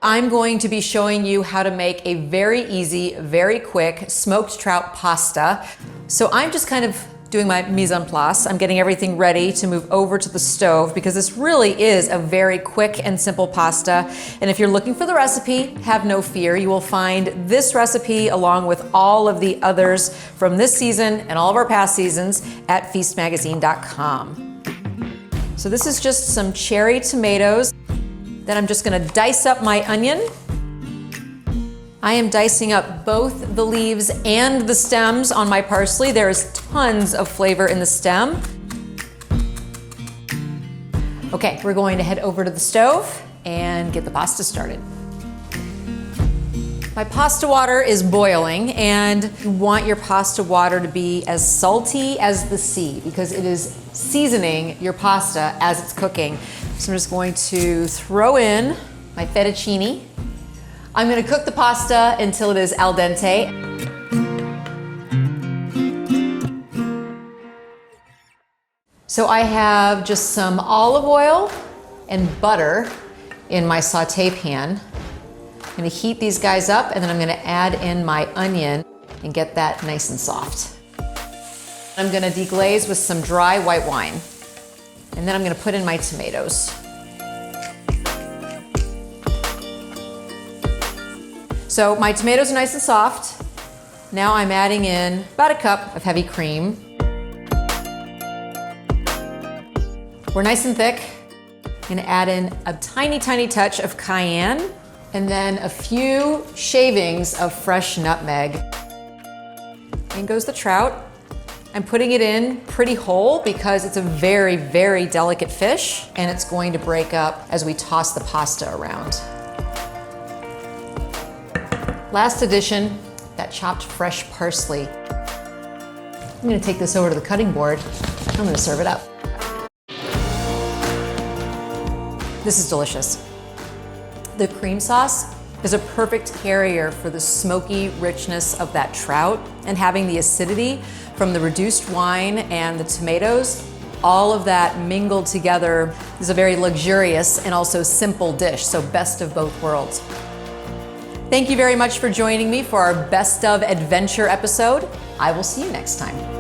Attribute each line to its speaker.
Speaker 1: I'm going to be showing you how to make a very easy, very quick smoked trout pasta. So I'm just kind of doing my mise en place. I'm getting everything ready to move over to the stove because this really is a very quick and simple pasta. And if you're looking for the recipe, have no fear. You will find this recipe along with all of the others from this season and all of our past seasons at feastmagazine.com. So this is just some cherry tomatoes. Then I'm just gonna dice up my onion. I am dicing up both the leaves and the stems on my parsley. There is tons of flavor in the stem. Okay, we're going to head over to the stove and get the pasta started. My pasta water is boiling, and you want your pasta water to be as salty as the sea because it is seasoning your pasta as it's cooking. So I'm just going to throw in my fettuccine. I'm going to cook the pasta until it is al dente. So I have just some olive oil and butter in my saute pan. I'm going to heat these guys up, and then I'm going to add in my onion and get that nice and soft. I'm going to deglaze with some dry white wine. And then I'm going to put in my tomatoes. So my tomatoes are nice and soft. Now I'm adding in about a cup of heavy cream. We're nice and thick. I'm going to add in a tiny, tiny touch of cayenne and then a few shavings of fresh nutmeg. In goes the trout. I'm putting it in pretty whole because it's a very, very delicate fish and it's going to break up as we toss the pasta around. Last addition, that chopped fresh parsley. I'm going to take this over to the cutting board. I'm going to serve it up. This is delicious. The cream sauce is a perfect carrier for the smoky richness of that trout, and having the acidity from the reduced wine and the tomatoes, all of that mingled together is a very luxurious and also simple dish, so best of both worlds. Thank you very much for joining me for our Best of Adventure episode. I will see you next time.